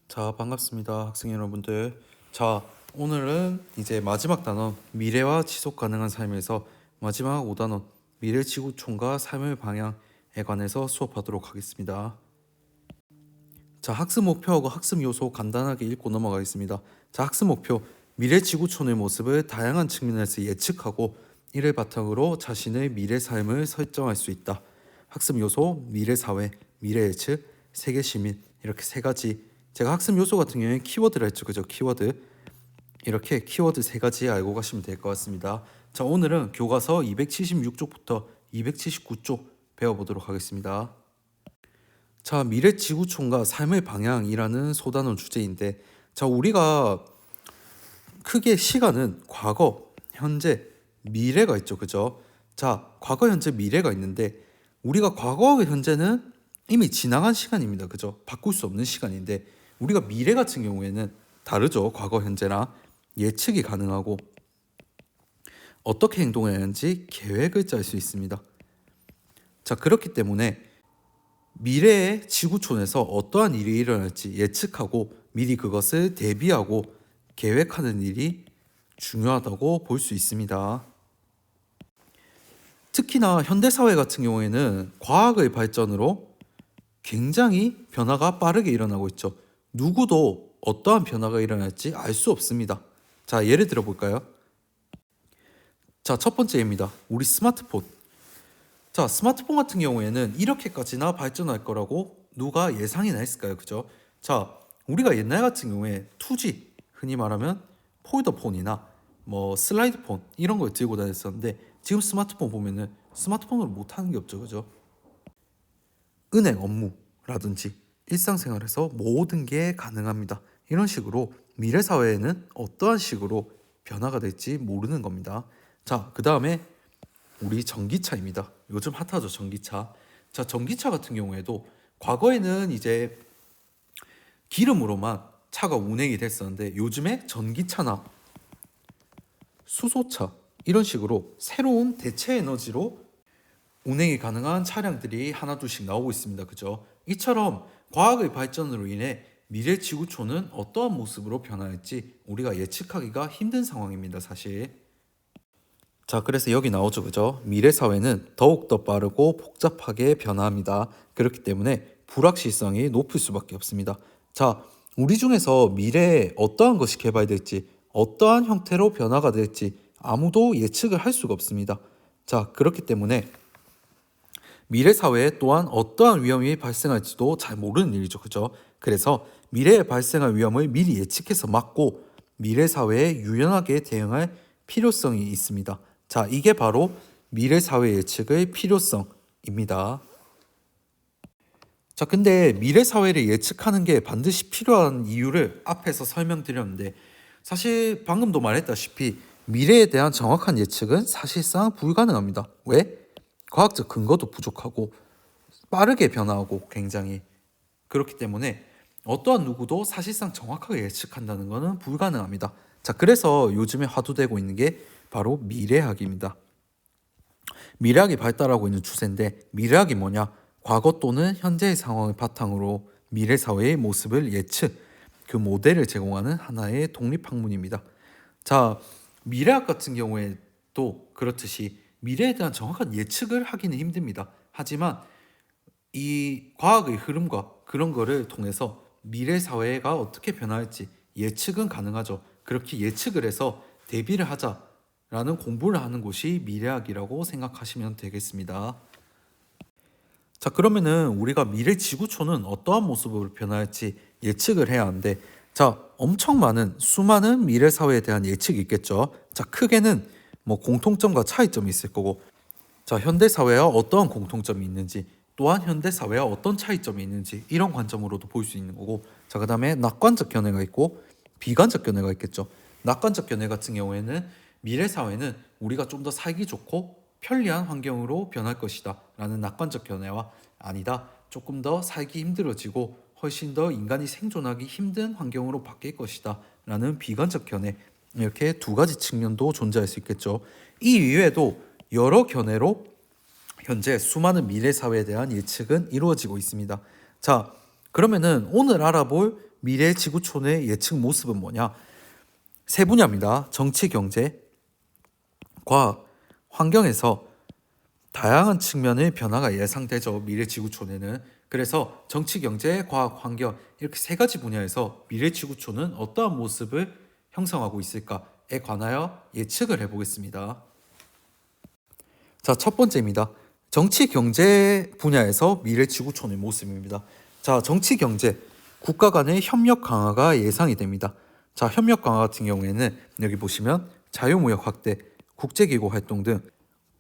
자, 반갑습니다. 학생 여러분들. 자, 오늘은 이제 마지막 단원 미래와 지속 가능한 삶에서 마지막 5단원 미래 지구촌과 삶의 방향에 관해서 수업하도록 하겠습니다. 자, 학습 목표하고 학습 요소 간단하게 읽고 넘어가겠습니다. 자, 학습 목표 미래 지구촌의 모습을 다양한 측면에서 예측하고 이를 바탕으로 자신의 미래 삶을 설정할 수 있다. 학습 요소 미래 사회, 미래 예측, 세계 시민 이렇게 세 가지. 제가 학습 요소 같은 경우에 키워드를 했죠. 그죠? 키워드. 이렇게 키워드 세 가지 알고 가시면 될 것 같습니다. 자, 오늘은 교과서 276쪽부터 279쪽 배워보도록 하겠습니다. 자, 미래 지구촌과 삶의 방향이라는 소단원 주제인데, 자, 우리가 크게 시간은 과거, 현재, 미래가 있죠. 그죠? 자, 과거, 현재, 미래가 있는데 우리가 과거와 현재는 이미 지나간 시간입니다. 그죠? 바꿀 수 없는 시간인데 우리가 미래 같은 경우에는 다르죠. 과거, 현재랑 예측이 가능하고 어떻게 행동해야 하는지 계획을 짤 수 있습니다. 자, 그렇기 때문에 미래의 지구촌에서 어떠한 일이 일어날지 예측하고 미리 그것을 대비하고 계획하는 일이 중요하다고 볼 수 있습니다. 특히나 현대사회 같은 경우에는 과학의 발전으로 굉장히 변화가 빠르게 일어나고 있죠. 누구도 어떠한 변화가 일어날지 알 수 없습니다. 자, 예를 들어 볼까요? 자, 첫 번째입니다. 우리 스마트폰. 자, 스마트폰 같은 경우에는 이렇게까지나 발전할 거라고 누가 예상이나 했을까요? 그죠? 자, 우리가 옛날 같은 경우에 2G, 흔히 말하면 폴더폰이나 뭐 슬라이드폰 이런 걸 들고 다녔었는데 지금 스마트폰 보면은 스마트폰으로 못하는 게 없죠. 그죠? 은행 업무라든지 일상생활에서 모든 게 가능합니다. 이런 식으로 미래 사회에는 어떠한 식으로 변화가 될지 모르는 겁니다. 자, 그 다음에 우리 전기차입니다. 요즘 핫하죠, 전기차. 자, 전기차 같은 경우에도 과거에는 이제 기름으로만 차가 운행이 됐었는데 요즘에 전기차나 수소차 이런 식으로 새로운 대체 에너지로 운행이 가능한 차량들이 하나둘씩 나오고 있습니다. 그죠? 이처럼 과학의 발전으로 인해 미래 지구촌은 어떠한 모습으로 변화할지 우리가 예측하기가 힘든 상황입니다. 사실. 자, 그래서 여기 나오죠. 그죠? 미래 사회는 더욱더 빠르고 복잡하게 변화합니다. 그렇기 때문에 불확실성이 높을 수밖에 없습니다. 자, 우리 중에서 미래에 어떠한 것이 개발될지, 어떠한 형태로 변화가 될지 아무도 예측을 할 수가 없습니다. 자, 그렇기 때문에 미래 사회에 또한 어떠한 위험이 발생할지도 잘 모르는 일이죠. 그죠? 그래서 미래에 발생할 위험을 미리 예측해서 막고 미래 사회에 유연하게 대응할 필요성이 있습니다. 자, 이게 바로 미래 사회 예측의 필요성입니다. 자, 근데 미래 사회를 예측하는 게 반드시 필요한 이유를 앞에서 설명드렸는데 사실 방금도 말했다시피 미래에 대한 정확한 예측은 사실상 불가능합니다. 왜? 과학적 근거도 부족하고 빠르게 변화하고 굉장히 그렇기 때문에 어떠한 누구도 사실상 정확하게 예측한다는 것은 불가능합니다. 자, 그래서 요즘에 화두되고 있는 게 바로 미래학입니다. 미래학이 발달하고 있는 추세인데 미래학이 뭐냐? 과거 또는 현재의 상황을 바탕으로 미래 사회의 모습을 예측, 그 모델을 제공하는 하나의 독립학문입니다. 자, 미래학 같은 경우에도 그렇듯이 미래에 대한 정확한 예측을 하기는 힘듭니다. 하지만 이 과학의 흐름과 그런 거를 통해서 미래 사회가 어떻게 변화할지 예측은 가능하죠. 그렇게 예측을 해서 대비를 하자라는 공부를 하는 곳이 미래학이라고 생각하시면 되겠습니다. 자, 그러면은 우리가 미래 지구촌은 어떠한 모습으로 변화할지 예측을 해야 하는데 자, 엄청 많은 수많은 미래 사회에 대한 예측이 있겠죠. 자, 크게는 뭐 공통점과 차이점이 있을 거고 자, 현대 사회와 어떠한 공통점이 있는지 또한 현대 사회와 어떤 차이점이 있는지 이런 관점으로도 볼 수 있는 거고 자, 그다음에 낙관적 견해가 있고 비관적 견해가 있겠죠. 낙관적 견해 같은 경우에는 미래 사회는 우리가 좀 더 살기 좋고 편리한 환경으로 변할 것이다 라는 낙관적 견해와 아니다, 조금 더 살기 힘들어지고 훨씬 더 인간이 생존하기 힘든 환경으로 바뀔 것이다 라는 비관적 견해, 이렇게 두 가지 측면도 존재할 수 있겠죠. 이 이외에도 여러 견해로 현재 수많은 미래 사회에 대한 예측은 이루어지고 있습니다. 자, 그러면은 오늘 알아볼 미래 지구촌의 예측 모습은 뭐냐? 세 분야입니다. 정치, 경제, 과학, 환경에서 다양한 측면의 변화가 예상되죠. 미래 지구촌에는. 그래서 정치, 경제, 과학, 환경 이렇게 세 가지 분야에서 미래 지구촌은 어떠한 모습을 형성하고 있을까에 관하여 예측을 해보겠습니다. 자, 첫 번째입니다. 정치, 경제 분야에서 미래 지구촌의 모습입니다. 자, 정치, 경제, 국가 간의 협력 강화가 예상이 됩니다. 자, 협력 강화 같은 경우에는 여기 보시면 자유무역 확대, 국제기구 활동 등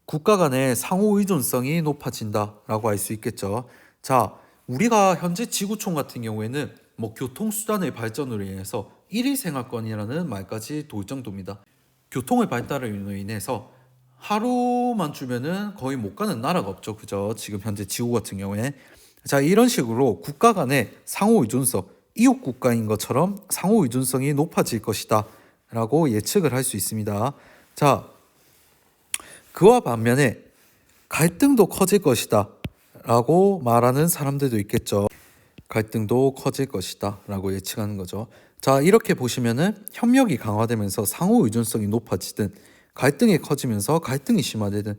국가 간의 상호 의존성이 높아진다라고 할 수 있겠죠. 자, 우리가 현재 지구촌 같은 경우에는 뭐 교통수단의 발전으로 인해서 일일 생활권이라는 말까지 돌 정도입니다. 교통의 발달으로 인해서 하루만 주면은 거의 못 가는 나라가 없죠. 그죠? 지금 현재 지구 같은 경우에. 자, 이런 식으로 국가 간의 상호 의존성, 이웃 국가인 것처럼 상호 의존성이 높아질 것이다 라고 예측을 할 수 있습니다. 자, 그와 반면에 갈등도 커질 것이다 라고 말하는 사람들도 있겠죠. 갈등도 커질 것이다 라고 예측하는 거죠. 자, 이렇게 보시면은 협력이 강화되면서 상호 의존성이 높아지든 갈등이 커지면서 갈등이 심화되든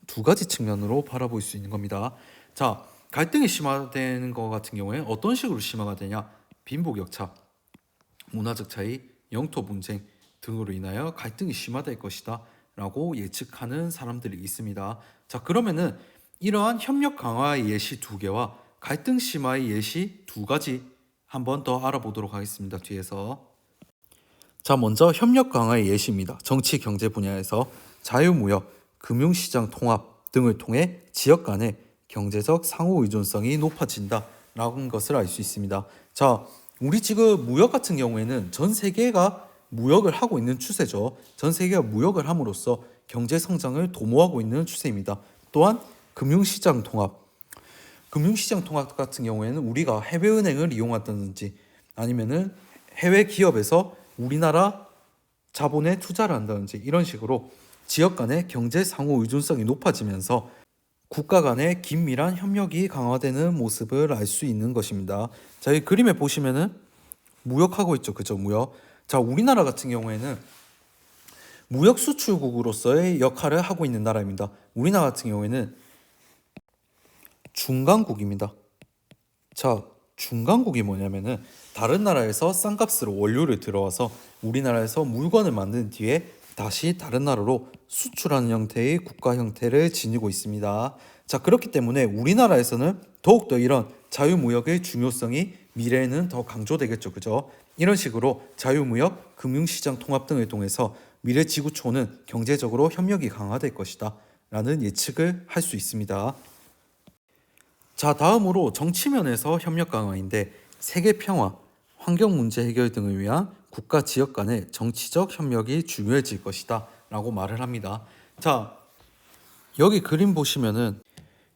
두 가지 측면으로 바라볼 수 있는 겁니다. 자, 갈등이 심화되는 것 같은 경우에 어떤 식으로 심화가 되냐? 빈부격차, 문화적 차이, 영토 분쟁 등으로 인하여 갈등이 심화될 것이다 라고 예측하는 사람들이 있습니다. 자, 그러면은 이러한 협력 강화의 예시 두 개와 갈등 심화의 예시 두 가지 한번 더 알아보도록 하겠습니다. 뒤에서. 자, 먼저 협력 강화의 예시입니다. 정치, 경제 분야에서 자유무역, 금융시장 통합 등을 통해 지역 간의 경제적 상호 의존성이 높아진다라는 것을 알 수 있습니다. 자, 우리 지금 무역 같은 경우에는 전 세계가 무역을 하고 있는 추세죠. 전 세계가 무역을 함으로써 경제 성장을 도모하고 있는 추세입니다. 또한 금융시장 통합, 금융시장 통합 같은 경우에는 우리가 해외은행을 이용한다든지 아니면은 해외 기업에서 우리나라 자본에 투자를 한다든지 이런 식으로 지역 간의 경제 상호 의존성이 높아지면서 국가 간의 긴밀한 협력이 강화되는 모습을 알 수 있는 것입니다. 자, 이 그림에 보시면은 무역하고 있죠. 그죠? 무역. 자, 우리나라 같은 경우에는 무역 수출국으로서의 역할을 하고 있는 나라입니다. 우리나라 같은 경우에는 중간국입니다. 자, 중간국이 뭐냐면은 다른 나라에서 싼 값으로 원료를 들어와서 우리나라에서 물건을 만든 뒤에 다시 다른 나라로 수출하는 형태의 국가 형태를 지니고 있습니다. 자, 그렇기 때문에 우리나라에서는 더욱더 이런 자유무역의 중요성이 미래에는 더 강조되겠죠. 그죠? 이런 식으로 자유무역, 금융시장 통합 등을 통해서 미래 지구촌은 경제적으로 협력이 강화될 것이다 라는 예측을 할 수 있습니다. 자, 다음으로 정치면에서 협력 강화인데 세계 평화, 환경 문제 해결 등을 위한 국가 지역 간의 정치적 협력이 중요해질 것이다 라고 말을 합니다. 자, 여기 그림 보시면은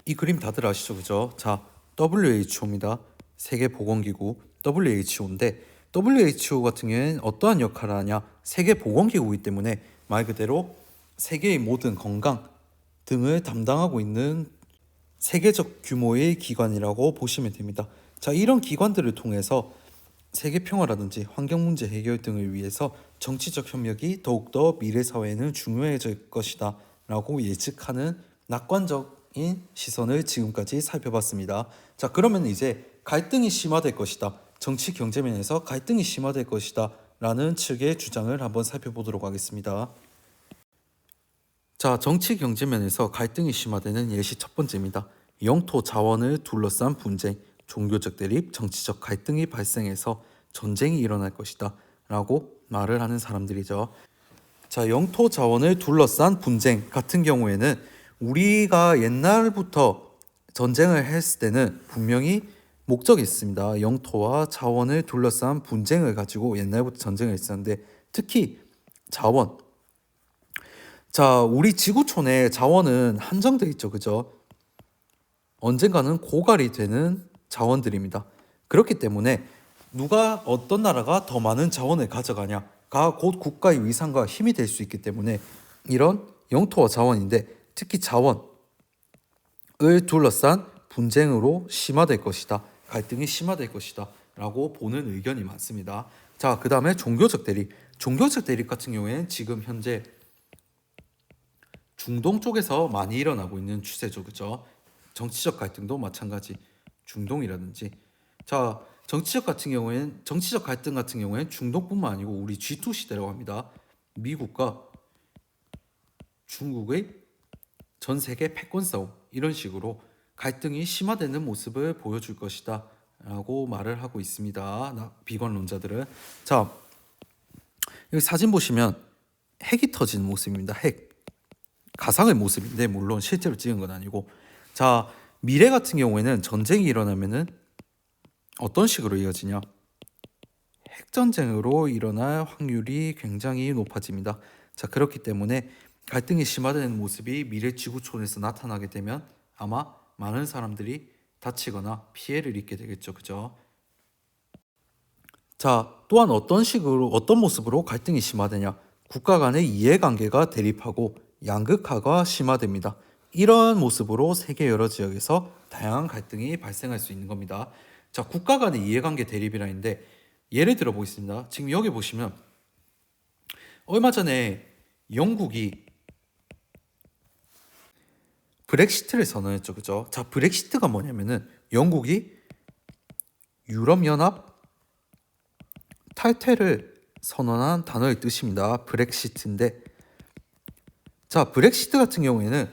이 그림 다들 아시죠? 그죠? 자, WHO입니다. 세계보건기구 WHO인데 WHO 같은 경우에는 어떠한 역할을 하냐? 세계보건기구이기 때문에 말 그대로 세계의 모든 건강 등을 담당하고 있는 세계적 규모의 기관이라고 보시면 됩니다. 자, 이런 기관들을 통해서 세계 평화라든지 환경 문제 해결 등을 위해서 정치적 협력이 더욱더 미래 사회에는 중요해질 것이다 라고 예측하는 낙관적인 시선을 지금까지 살펴봤습니다. 자, 그러면 이제 갈등이 심화될 것이다. 정치 경제면에서 갈등이 심화될 것이다 라는 측의 주장을 한번 살펴보도록 하겠습니다. 자, 정치 경제면에서 갈등이 심화되는 예시 첫 번째입니다. 영토 자원을 둘러싼 분쟁, 종교적 대립, 정치적 갈등이 발생해서 전쟁이 일어날 것이다 라고 말을 하는 사람들이죠. 자, 영토 자원을 둘러싼 분쟁 같은 경우에는 우리가 옛날부터 전쟁을 했을 때는 분명히 목적이 있습니다. 영토와 자원을 둘러싼 분쟁을 가지고 옛날부터 전쟁을 했었는데 특히 자원. 자, 우리 지구촌의 자원은 한정돼 있죠. 그죠? 언젠가는 고갈이 되는 자원들입니다. 그렇기 때문에 누가 어떤 나라가 더 많은 자원을 가져가냐가 곧 국가의 위상과 힘이 될 수 있기 때문에 이런 영토와 자원인데 특히 자원을 둘러싼 분쟁으로 심화될 것이다. 갈등이 심화될 것이다 라고 보는 의견이 많습니다. 자, 그 다음에 종교적 대립. 종교적 대립 같은 경우에는 지금 현재 중동 쪽에서 많이 일어나고 있는 추세죠. 그죠? 정치적 갈등도 마찬가지. 중동이라든지. 자, 정치적 갈등 같은 경우에는 중동뿐만 아니고 우리 G2 시대라고 합니다. 미국과 중국의 전 세계 패권 싸움, 이런 식으로 갈등이 심화되는 모습을 보여줄 것이다 라고 말을 하고 있습니다. 비관론자들은. 자, 여기 사진 보시면 핵이 터지는 모습입니다. 핵. 가상의 모습인데 물론 실제로 찍은 건 아니고. 자, 미래 같은 경우에는 전쟁이 일어나면은 어떤 식으로 이어지냐? 핵전쟁으로 일어날 확률이 굉장히 높아집니다. 자, 그렇기 때문에 갈등이 심화되는 모습이 미래 지구촌에서 나타나게 되면 아마 많은 사람들이 다치거나 피해를 입게 되겠죠. 그죠? 자, 또한 어떤 모습으로 갈등이 심화되냐? 국가 간의 이해관계가 대립하고 양극화가 심화됩니다. 이러한 모습으로 세계 여러 지역에서 다양한 갈등이 발생할 수 있는 겁니다. 자, 국가 간의 이해관계 대립이라는데 예를 들어 보겠습니다. 지금 여기 보시면 얼마 전에 영국이 브렉시트를 선언했죠. 그죠? 자, 브렉시트가 뭐냐면은 영국이 유럽연합 탈퇴를 선언한 단어의 뜻입니다. 브렉시트인데, 자, 브렉시트 같은 경우에는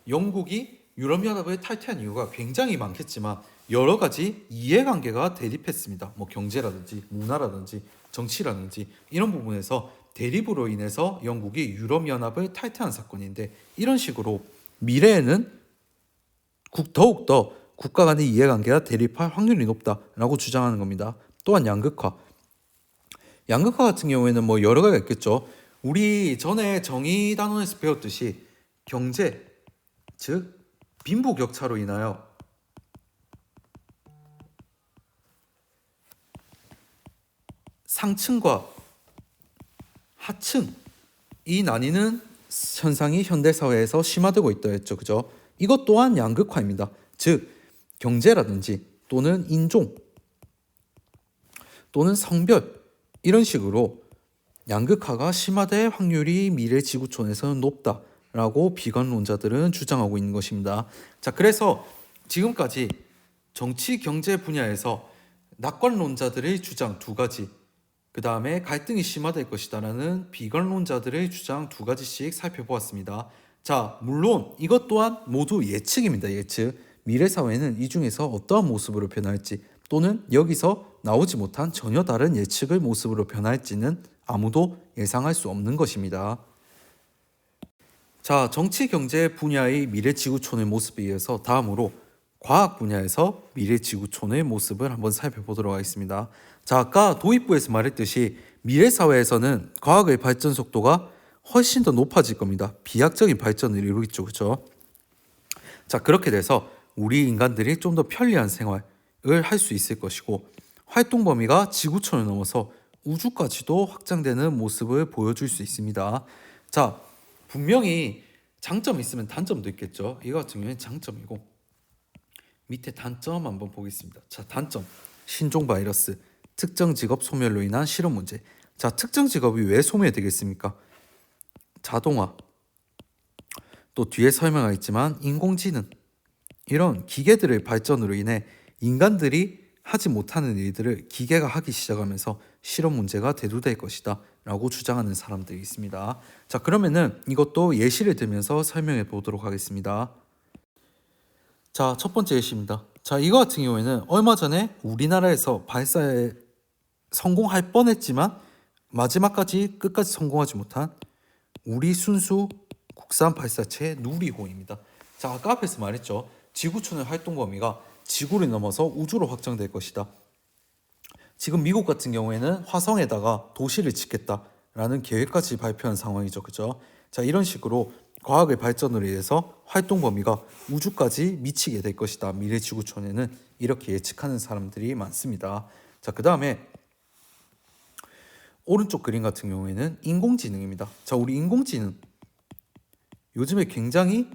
영국이 유럽연합을 탈퇴한 이유가 굉장히 많겠지만 여러 가지 이해관계가 대립했습니다. 뭐 경제라든지 문화라든지 정치라든지 이런 부분에서 대립으로 인해서 영국이 유럽연합을 탈퇴한 사건인데, 이런 식으로 미래에는 더욱더 국가 간의 이해관계가 대립할 확률이 높다라고 주장하는 겁니다. 또한 양극화 같은 경우에는 뭐 여러 가지가 있겠죠. 우리 전에 정의 단원에서 배웠듯이 경제, 즉 빈부격차로 인하여 상층과 하층이 나뉘는 현상이 현대사회에서 심화되고 있다 했죠. 그죠? 이것 또한 양극화입니다. 즉 경제라든지 또는 인종 또는 성별, 이런 식으로 양극화가 심화될 확률이 미래 지구촌에서는 높다라고 비관론자들은 주장하고 있는 것입니다. 자, 그래서 지금까지 정치 경제 분야에서 낙관론자들의 주장 두 가지, 그 다음에 갈등이 심화될 것이다라는 비관론자들의 주장 두 가지씩 살펴보았습니다. 자, 물론 이것 또한 모두 예측입니다. 예측. 미래 사회는 이 중에서 어떠한 모습으로 변할지, 또는 여기서 나오지 못한 전혀 다른 예측의 모습으로 변할지는 아무도 예상할 수 없는 것입니다. 자, 정치 경제 분야의 미래 지구촌의 모습에 이어서 다음으로 과학 분야에서 미래 지구촌의 모습을 한번 살펴보도록 하겠습니다. 자, 아까 도입부에서 말했듯이 미래 사회에서는 과학의 발전 속도가 훨씬 더 높아질 겁니다. 비약적인 발전을 이루겠죠. 그렇죠? 자, 그렇게 돼서 우리 인간들이 좀 더 편리한 생활을 할 수 있을 것이고, 활동 범위가 지구촌을 넘어서 우주까지도 확장되는 모습을 보여줄 수 있습니다. 자, 분명히 장점이 있으면 단점도 있겠죠. 이거 같은 경우는 장점이고, 밑에 단점 한번 보겠습니다. 자, 단점. 신종 바이러스, 특정 직업 소멸로 인한 실험 문제. 자, 특정 직업이 왜 소멸되겠습니까? 자동화, 또 뒤에 설명하겠지만 인공지능, 이런 기계들의 발전으로 인해 인간들이 하지 못하는 일들을 기계가 하기 시작하면서 실험 문제가 대두될 것이다 라고 주장하는 사람들이 있습니다. 자, 그러면은 이것도 예시를 들면서 설명해 보도록 하겠습니다. 자, 첫 번째 예시입니다. 자, 이거 같은 경우에는 얼마 전에 우리나라에서 발사에 성공할 뻔했지만 마지막까지 끝까지 성공하지 못한 우리 순수 국산 발사체 누리호입니다. 자, 아까 앞에서 말했죠. 지구촌의 활동 범위가 지구를 넘어서 우주로 확장될 것이다. 지금 미국 같은 경우에는 화성에다가 도시를 짓겠다라는 계획까지 발표한 상황이죠. 그죠? 자, 이런 식으로 과학의 발전으로 인해서 활동 범위가 우주까지 미치게 될 것이다. 미래 지구촌에는 이렇게 예측하는 사람들이 많습니다. 자, 그 다음에 오른쪽 그림 같은 경우에는 인공지능입니다. 자, 우리 인공지능 요즘에 굉장히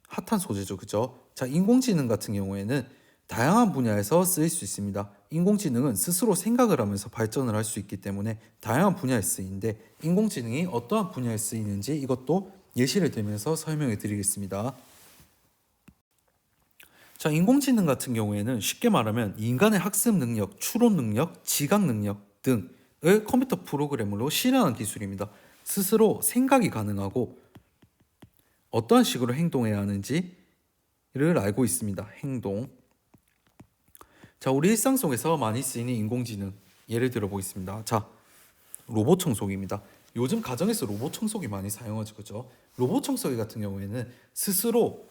핫한 소재죠. 그죠? 자, 인공지능 같은 경우에는 다양한 분야에서 쓰일 수 있습니다. 인공지능은 스스로 생각을 하면서 발전을 할 수 있기 때문에 다양한 분야에 쓰이는데 인공지능이 어떠한 분야에 쓰이는지 이것도 예시를 들면서 설명해 드리겠습니다. 자, 인공지능 같은 경우에는 쉽게 말하면 인간의 학습 능력, 추론 능력, 지각 능력 등을 컴퓨터 프로그램으로 실현한 기술입니다. 스스로 생각이 가능하고 어떠한 식으로 행동해야 하는지를 알고 있습니다. 행동. 자, 우리 일상 속에서 많이 쓰이는 인공지능 예를 들어 보겠습니다. 자, 로봇 청소기입니다. 요즘 가정에서 로봇 청소기 많이 사용하죠, 그죠? 로봇 청소기 같은 경우에는 스스로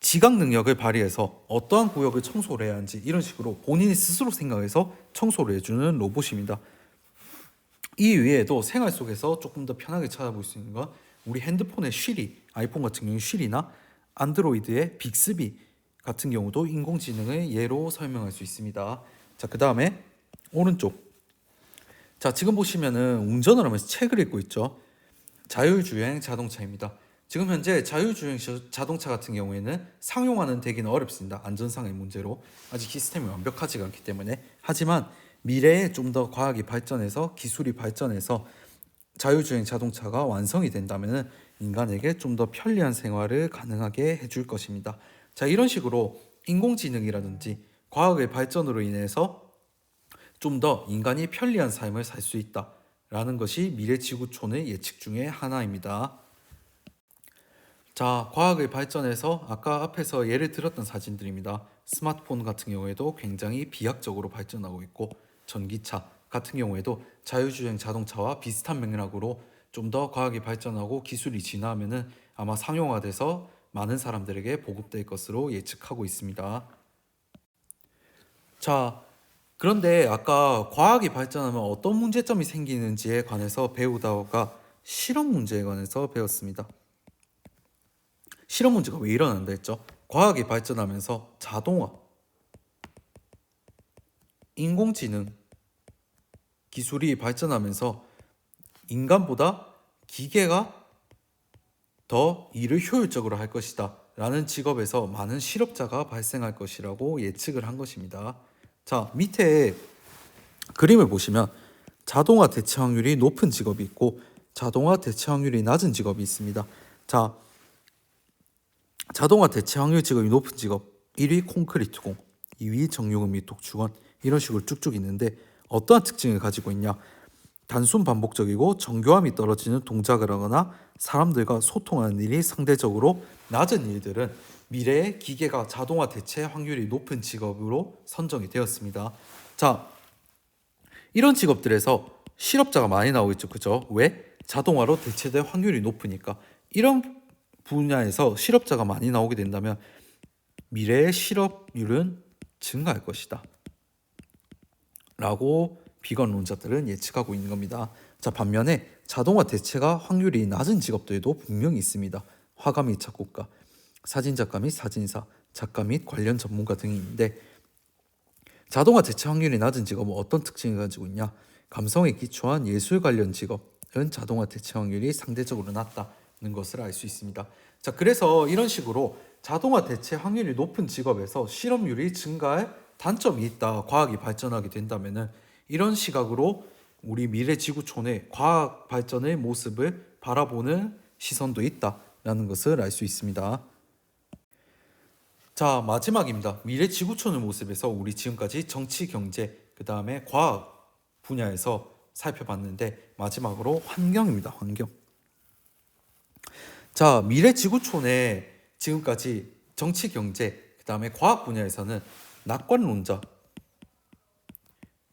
지각 능력을 발휘해서 어떠한 구역을 청소를 해야 하는지 이런 식으로 본인이 스스로 생각해서 청소를 해주는 로봇입니다. 이 외에도 생활 속에서 조금 더 편하게 찾아볼 수 있는 건 우리 핸드폰의 쉬리, 아이폰 같은 경우 쉬리나 안드로이드의 빅스비 같은 경우도 인공지능의 예로 설명할 수 있습니다. 자, 그 다음에 오른쪽. 자, 지금 보시면은 운전을 하면서 책을 읽고 있죠. 자율주행 자동차입니다. 지금 현재 자율주행 자동차 같은 경우에는 상용화는 되기는 어렵습니다. 안전상의 문제로 아직 시스템이 완벽하지가 않기 때문에. 하지만 미래에 좀 더 과학이 발전해서 기술이 발전해서 자율주행 자동차가 완성이 된다면 인간에게 좀 더 편리한 생활을 가능하게 해줄 것입니다. 자, 이런 식으로 인공지능이라든지 과학의 발전으로 인해서 좀 더 인간이 편리한 삶을 살 수 있다라는 것이 미래 지구촌의 예측 중에 하나입니다. 자, 과학의 발전에서 아까 앞에서 예를 들었던 사진들입니다. 스마트폰 같은 경우에도 굉장히 비약적으로 발전하고 있고 전기차 같은 경우에도 자율주행 자동차와 비슷한 맥락으로 좀 더 과학이 발전하고 기술이 진화하면은 아마 상용화돼서 많은 사람들에게 보급될 것으로 예측하고 있습니다. 자, 그런데 아까 과학이 발전하면 어떤 문제점이 생기는지에 관해서 배우다가 실험 문제에 관해서 배웠습니다. 실험 문제가 왜 일어난다 했죠? 과학이 발전하면서 자동화, 인공지능 기술이 발전하면서 인간보다 기계가 더 일을 효율적으로 할 것이다 라는 직업에서 많은 실업자가 발생할 것이라고 예측을 한 것입니다. 자, 밑에 그림을 보시면 자동화 대체 확률이 높은 직업이 있고 자동화 대체 확률이 낮은 직업이 있습니다. 자, 자동화 대체 확률 직업이 높은 직업 1위 콘크리트공, 2위 정유금 및 독축원 이런 식으로 쭉쭉 있는데 어떠한 특징을 가지고 있냐? 단순 반복적이고 정교함이 떨어지는 동작을 하거나 사람들과 소통하는 일이 상대적으로 낮은 일들은 미래의 기계가 자동화 대체 확률이 높은 직업으로 선정이 되었습니다. 자, 이런 직업들에서 실업자가 많이 나오겠죠, 그죠? 왜? 자동화로 대체될 확률이 높으니까. 이런 분야에서 실업자가 많이 나오게 된다면 미래의 실업률은 증가할 것이다 라고 비관론자들은 예측하고 있는 겁니다. 자, 반면에 자동화 대체가 확률이 낮은 직업들도 분명히 있습니다. 화가 및 작곡가, 사진작가 및 사진사, 작가 및 관련 전문가 등이 있는데 자동화 대체 확률이 낮은 직업은 어떤 특징을 가지고 있냐? 감성에 기초한 예술 관련 직업은 자동화 대체 확률이 상대적으로 낮다는 것을 알 수 있습니다. 자, 그래서 이런 식으로 자동화 대체 확률이 높은 직업에서 실업률이 증가할 단점이 있다. 과학이 발전하게 된다면은 이런 시각으로 우리 미래 지구촌의 과학 발전의 모습을 바라보는 시선도 있다라는 것을 알 수 있습니다. 자, 마지막입니다. 미래 지구촌의 모습에서 우리 지금까지 정치, 경제, 그 다음에 과학 분야에서 살펴봤는데 마지막으로 환경입니다. 환경. 자, 미래 지구촌의 지금까지 정치, 경제, 그 다음에 과학 분야에서는 낙관론자,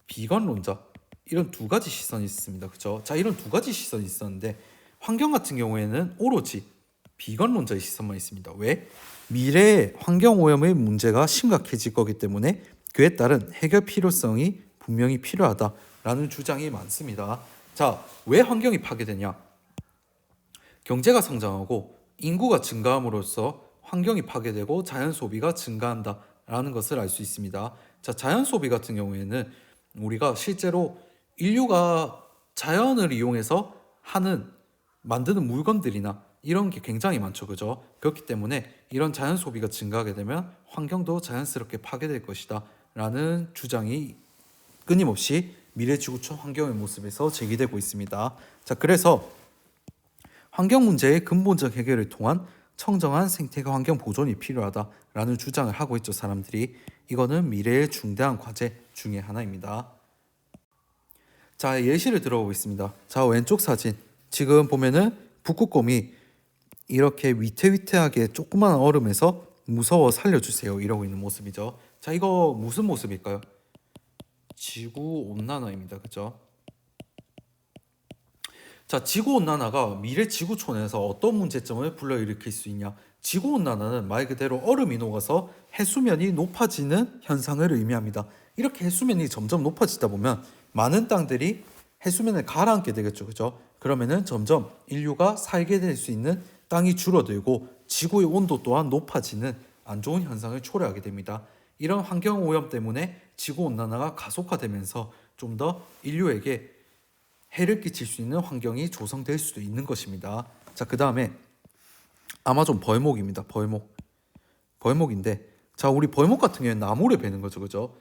비관론자 이런 두 가지 시선이 있습니다. 그렇죠? 자, 이런 두 가지 시선이 있었는데 환경 같은 경우에는 오로지 비관론자의 시선만 있습니다. 왜? 미래의 환경 오염의 문제가 심각해질 거기 때문에 그에 따른 해결 필요성이 분명히 필요하다라는 주장이 많습니다. 자, 왜 환경이 파괴되냐? 경제가 성장하고 인구가 증가함으로써 환경이 파괴되고 자연 소비가 증가한다라는 것을 알 수 있습니다. 자, 자연 소비 같은 경우에는 우리가 실제로 인류가 자연을 이용해서 만드는 물건들이나 이런 게 굉장히 많죠. 그죠? 그렇기 때문에 이런 자연 소비가 증가하게 되면 환경도 자연스럽게 파괴될 것이다 라는 주장이 끊임없이 미래지구촌 환경의 모습에서 제기되고 있습니다. 자, 그래서 환경 문제의 근본적 해결을 통한 청정한 생태계 환경 보존이 필요하다라는 주장을 하고 있죠, 사람들이. 이거는 미래의 중대한 과제 중에 하나입니다. 자, 예시를 들어보겠습니다. 자, 왼쪽 사진. 지금 보면은 북극곰이 이렇게 위태위태하게 조그마한 얼음에서 무서워 살려주세요 이러고 있는 모습이죠. 자, 이거 무슨 모습일까요? 지구 온난화입니다. 그죠? 자, 지구 온난화가 미래 지구촌에서 어떤 문제점을 불러일으킬 수 있냐? 지구 온난화는 말 그대로 얼음이 녹아서 해수면이 높아지는 현상을 의미합니다. 이렇게 해수면이 점점 높아지다 보면 많은 땅들이 해수면을 가라앉게 되겠죠. 그죠? 그러면은 점점 인류가 살게 될 수 있는 땅이 줄어들고 지구의 온도 또한 높아지는 안 좋은 현상을 초래하게 됩니다. 이런 환경 오염 때문에 지구 온난화가 가속화되면서 좀 더 인류에게 해를 끼칠 수 있는 환경이 조성될 수도 있는 것입니다. 자, 그 다음에 아마존 벌목입니다. 벌목인데, 자, 우리 벌목 같은 경우에는 나무를 베는 거죠. 그죠?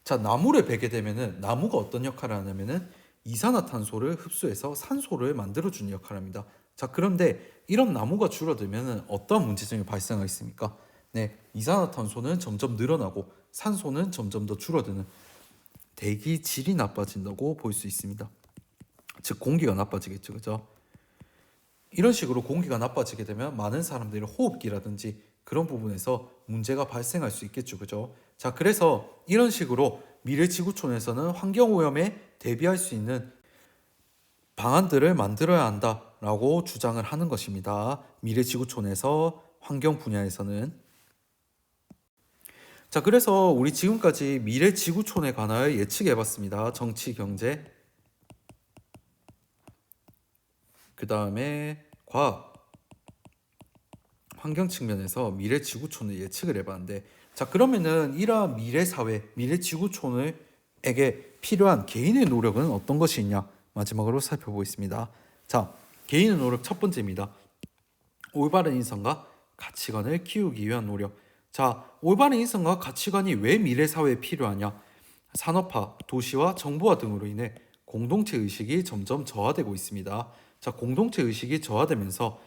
자, 나무를 베게 되면은 나무가 어떤 역할을 하냐면은 이산화탄소를 흡수해서 산소를 만들어주는 역할을 합니다. 자, 그런데 이런 나무가 줄어들면은 어떤 문제점이 발생하겠습니까? 네, 이산화탄소는 점점 늘어나고 산소는 점점 더 줄어드는 대기 질이 나빠진다고 볼 수 있습니다. 즉 공기가 나빠지겠죠. 그죠? 이런 식으로 공기가 나빠지게 되면 많은 사람들이 호흡기라든지 그런 부분에서 문제가 발생할 수 있겠죠. 그죠? 자, 그래서 이런 식으로 미래 지구촌에서는 환경 오염에 대비할 수 있는 방안들을 만들어야 한다라고 주장을 하는 것입니다. 미래 지구촌에서 환경 분야에서는. 자, 그래서 우리 지금까지 미래 지구촌에 관하여 예측해 봤습니다. 정치, 경제, 그 다음에 과학, 환경 측면에서 미래 지구촌을 예측을 해봤는데, 자, 그러면은 이러한 미래 사회, 미래 지구촌에게 필요한 개인의 노력은 어떤 것이 있냐? 마지막으로 살펴보겠습니다. 자, 개인의 노력 첫 번째입니다. 올바른 인성과 가치관을 키우기 위한 노력. 자, 올바른 인성과 가치관이 왜 미래 사회에 필요하냐? 산업화, 도시화, 정보화 등으로 인해 공동체 의식이 점점 저하되고 있습니다. 자, 공동체 의식이 저하되면서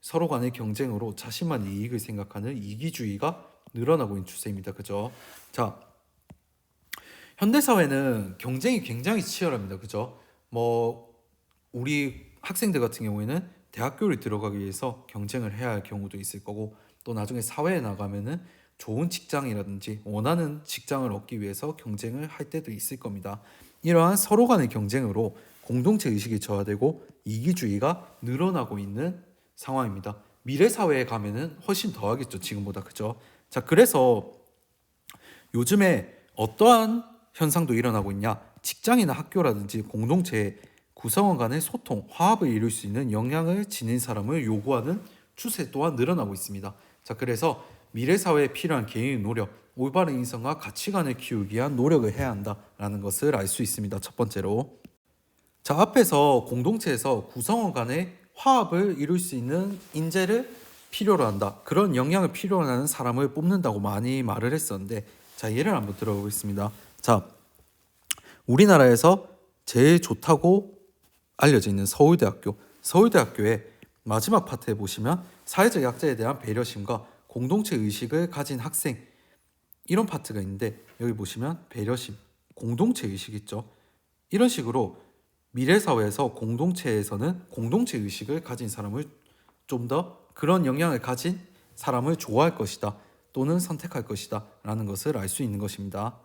서로 간의 경쟁으로 자신만의 이익을 생각하는 이기주의가 늘어나고 있는 추세입니다. 그죠? 자, 현대 사회는 경쟁이 굉장히 치열합니다. 그죠? 뭐 우리 학생들 같은 경우에는 대학교를 들어가기 위해서 경쟁을 해야 할 경우도 있을 거고, 또 나중에 사회에 나가면은 좋은 직장이라든지 원하는 직장을 얻기 위해서 경쟁을 할 때도 있을 겁니다. 이러한 서로 간의 경쟁으로 공동체 의식이 저하되고 이기주의가 늘어나고 있는 상황입니다. 미래 사회에 가면은 훨씬 더 하겠죠, 지금보다. 그죠? 자, 그래서 요즘에 어떠한 현상도 일어나고 있냐? 직장이나 학교라든지 공동체의 구성원 간의 소통, 화합을 이룰 수 있는 역량을 지닌 사람을 요구하는 추세 또한 늘어나고 있습니다. 자, 그래서 미래 사회에 필요한 개인의 노력, 올바른 인성과 가치관을 키우기 위한 노력을 해야 한다라는 것을 알 수 있습니다. 첫 번째로. 자, 앞에서 공동체에서 구성원 간의 화합을 이룰 수 있는 인재를 필요로 한다. 그런 역량을 필요로 하는 사람을 뽑는다고 많이 말을 했었는데, 자, 예를 한번 들어보겠습니다. 자, 우리나라에서 제일 좋다고 알려져 있는 서울대학교의 마지막 파트에 보시면 사회적 약자에 대한 배려심과 공동체 의식을 가진 학생, 이런 파트가 있는데, 여기 보시면 배려심, 공동체 의식 있죠. 이런 식으로 미래 사회에서 공동체에서는 공동체 의식을 가진 사람을, 좀 더 그런 역량을 가진 사람을 좋아할 것이다 또는 선택할 것이다 라는 것을 알 수 있는 것입니다.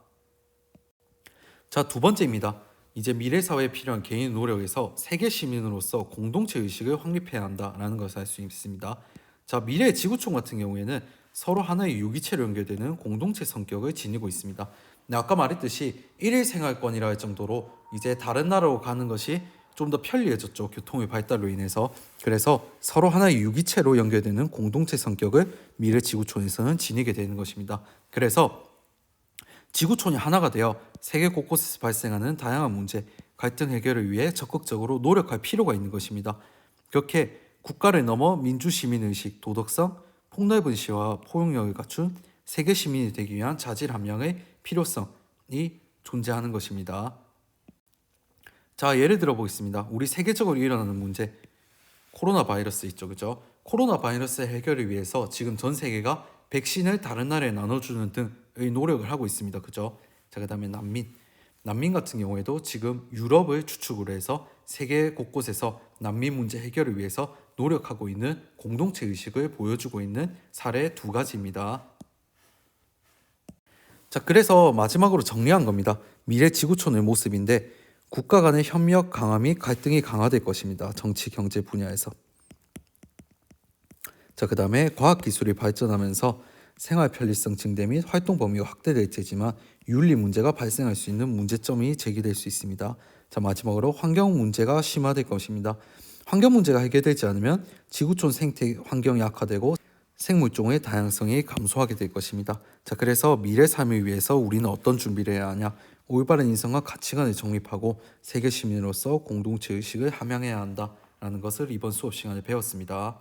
자, 두 번째입니다. 이제 미래 사회에 필요한 개인 노력에서 세계 시민으로서 공동체 의식을 확립해야 한다라는 것을 알 수 있습니다. 자, 미래 지구촌 같은 경우에는 서로 하나의 유기체로 연결되는 공동체 성격을 지니고 있습니다. 네, 아까 말했듯이 일일 생활권이라 할 정도로 이제 다른 나라로 가는 것이 좀 더 편리해졌죠. 교통의 발달로 인해서. 그래서 서로 하나의 유기체로 연결되는 공동체 성격을 미래 지구촌에서는 지니게 되는 것입니다. 그래서 지구촌이 하나가 되어 세계 곳곳에서 발생하는 다양한 문제, 갈등 해결을 위해 적극적으로 노력할 필요가 있는 것입니다. 그렇게 국가를 넘어 민주 시민 의식, 도덕성, 폭넓은 시와 포용력을 갖춘 세계 시민이 되기 위한 자질 함량의 필요성이 존재하는 것입니다. 자, 예를 들어 보겠습니다. 우리 세계적으로 일어나는 문제, 코로나 바이러스 있죠, 그죠? 코로나 바이러스 해결을 위해서 지금 전 세계가 백신을 다른 나라에 나눠주는 등의 노력을 하고 있습니다, 그죠? 자, 그다음에 난민 같은 경우에도 지금 유럽을 주축으로 해서 세계 곳곳에서 난민 문제 해결을 위해서 노력하고 있는 공동체 의식을 보여주고 있는 사례 두 가지입니다. 자, 그래서 마지막으로 정리한 겁니다. 미래 지구촌의 모습인데 국가 간의 협력 강화 및 갈등이 강화될 것입니다. 정치, 경제 분야에서. 자, 그다음에 과학 기술이 발전하면서 생활 편리성 증대 및 활동 범위가 확대될 테지만 윤리 문제가 발생할 수 있는 문제점이 제기될 수 있습니다. 자, 마지막으로 환경 문제가 심화될 것입니다. 환경 문제가 해결되지 않으면 지구촌 생태 환경이 악화되고 생물종의 다양성이 감소하게 될 것입니다. 자, 그래서 미래 삶을 위해서 우리는 어떤 준비를 해야 하냐? 올바른 인성과 가치관을 정립하고 세계 시민으로서 공동체 의식을 함양해야 한다라는 것을 이번 수업 시간에 배웠습니다.